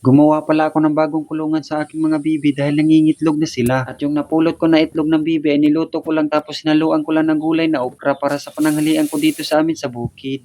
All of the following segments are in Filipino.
Gumawa pala ako ng bagong kulungan sa aking mga bibi dahil nangingitlog na sila. At yung napulot ko na itlog ng bibi ay niluto ko lang tapos sinaluan ko lang ng gulay na okra para sa pananghalian ko dito sa amin sa bukid.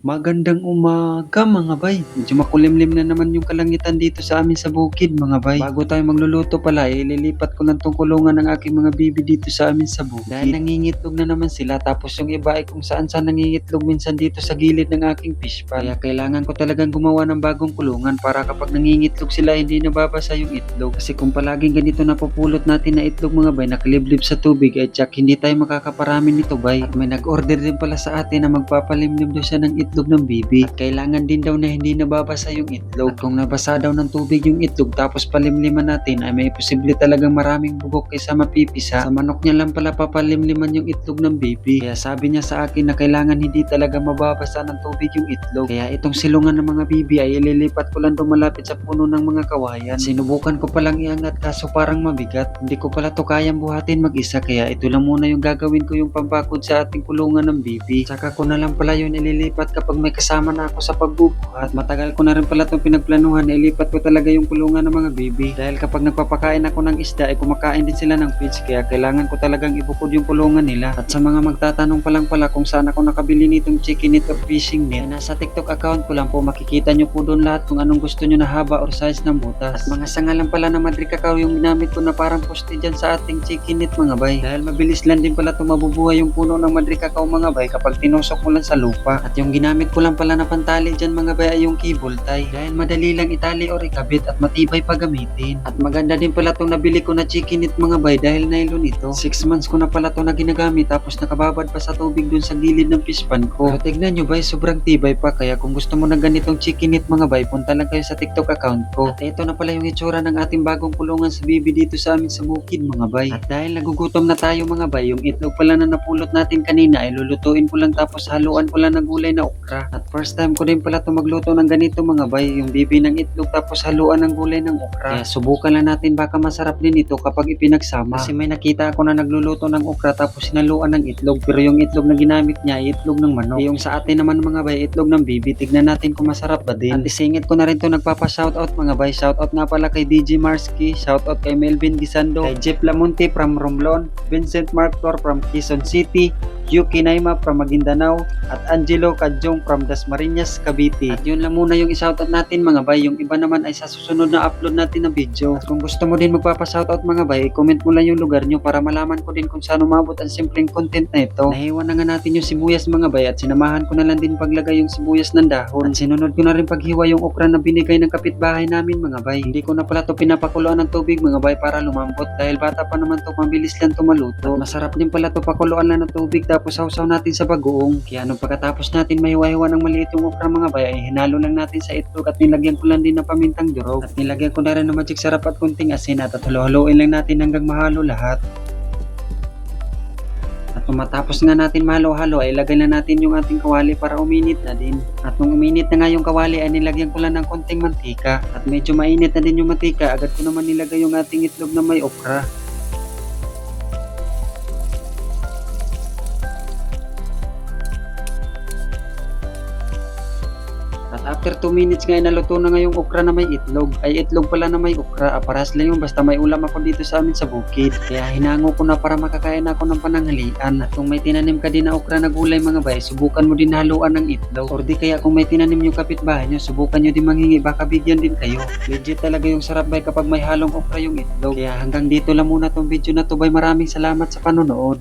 Magandang umaga mga bay. Medyo makulimlim na naman yung kalangitan dito sa amin sa bukid mga bay. Bago tayo magluluto pala, ililipat ko lang tong kulungan ng aking mga bibi dito sa amin sa bukid. Dahil nangingitlog na naman sila tapos yung iba ay kung saan saan nangingitlog minsan dito sa gilid ng aking fish pan. Kaya kailangan ko talagang gumawa ng bagong kulungan para kapag nangingitlog sila hindi nababasa yung itlog. Kasi kung palaging ganito napupulot natin na itlog mga bay nakaliblib sa tubig ay tsak hindi tayo makakaparami nito bay. At may nag-order din pala sa atin na magpapalimlim daw siya ng itlog ng bibi. At kailangan din daw na hindi nababasa yung itlog. At kung nabasa daw ng tubig yung itlog tapos palimliman natin ay may posible talagang maraming bugok kaysa mapipisa. Sa manok niya lang pala papalimliman yung itlog ng bibi. Kaya sabi niya sa akin na kailangan hindi talaga mababasa ng tubig yung itlog. Kaya itong silungan ng mga bibi ay ililipat ko lang daw malapit sa puno ng mga kawayan. Sinubukan ko palang iangat kaso parang mabigat. Hindi ko pala to kayang buhatin mag-isa kaya ito lang muna yung gagawin ko yung pambakod sa ating kulungan ng bibi. Saka ko na lang pala yun ililipat kapag may kasama na ako sa pagbubuhat. Matagal ko na rin pala itong pinagplanuhan na ilipat ko talaga yung kulungan ng mga bibi. Dahil kapag nagpapakain ako ng isda ay kumakain din sila ng fish kaya kailangan ko talagang ibukod yung kulungan nila. At sa mga magtatanong pa lang pala kung saan ako nakabili nitong chicken net or fishing net, ay nasa TikTok account ko lang po, makikita nyo po doon lahat kung anong gusto nyo na haba or size ng butas. At mga sanga lang pala na Madrid Cacao yung ginamit ko na parang poste dyan sa ating chicken net mga bay. Dahil mabilis lang din pala ito mabubuhay yung puno ng Madrid Cacao mga bay kapag tinusok mo lang sa lupa. At yung ginamit ko lang pala na pantali dyan mga bay ay yung cable tie. Dahil madali lang itali or ikabit at matibay pa gamitin. At maganda din pala itong nabili ko na chicken net mga bay dahil nylon ito. 6 months ko na pala ito na ginagamit tapos nakababad pa sa tubig dun sa gilid ng fish pan ko. Pero tignan nyo bay, sobrang tibay pa kaya kung gusto mo ng ganitong chicken net mga bay, punta lang kayo sa TikTok account ko. At ito na pala yung itsura ng ating bagong kulungan sa bibi dito sa amin sa bukid mga bay. At dahil nagugutom na tayo mga bay, yung itlog pala na napulot natin kanina ay lulutuin ko lang tapos haluan ko lang ng gulay na okra. At first time ko din pala ito magluto ng ganito mga bay, yung bibi ng itlog tapos haluan ng gulay ng okra. Kaya subukan lang natin baka masarap din ito kapag ipinagsama. Kasi may nakita ako na nagluluto ng okra tapos sinaluan ng itlog pero yung itlog na ginamit niya ay itlog ng manok. Yung sa atin naman mga bay, itlog ng bibi, tignan natin kung masarap ba din. At isingit ko na rin ito nagpapa-shoutout mga bay. Shoutout nga pala kay DJ Marsky, shoutout kay Melvin Gisando, kay Jeff Lamonte from Romblon, Vincent Marctor from Quezon City, Yuki Naima from Maguindanao, at Angelo Kadjong from Dasmariñas, Cavite. At yun lang muna yung i-shoutout natin mga bay. Yung iba naman ay sa susunod na upload natin na video. At kung gusto mo din magpapa-shoutout mga bay, comment mo lang yung lugar nyo para malaman ko din kung saan umabot ang simpleng content na ito. Nahiwan na nga natin yung sibuyas mga bay at sinamahan ko na lang din paglagay yung sibuyas ng dahon. At sinunod ko na rin paghiwa yung okra na binigay ng kapitbahay namin mga bay. Hindi ko na pala to pinapakuluan ng tubig mga bay para lumambot dahil bata pa naman to, mabilis lang to maluto. At masarap din pala to pakuluan lang ng tubig tapos sausaw natin sa bagoong. Kaya nung pagkatapos natin mahiwa-hiwa ng maliit yung okra mga bay ay hinalo lang natin sa itlog at nilagyan ko lang din ng pamintang durog. At nilagyan ko na rin ng magic sarap at kunting asin at halo-haloin lang natin hanggang mahalo lahat. At kung matapos nga natin mahalo-halo ay ilagay na natin yung ating kawali para uminit na din. At nung uminit na nga yung kawali ay nilagyan ko lang ng konting mantika. At medyo mainit na din yung mantika, agad ko naman nilagay yung ating itlog na may okra. At after 2 minutes nga ay naluto na nga yung okra na may itlog. Ay itlog pala na may okra. Aparas lang yung basta may ulam ako dito sa amin sa bukid. Kaya hinango ko na para makakain ako ng pananghalian. At kung may tinanim ka din na okra na gulay mga bay, subukan mo din haluan ng itlog. Or di kaya kung may tinanim yung kapitbahay nyo, subukan nyo din manghingi, baka bigyan din kayo. Legit talaga yung sarap bay kapag may halong okra yung itlog. Kaya hanggang dito lang muna tong video na to bay. Maraming salamat sa panonood.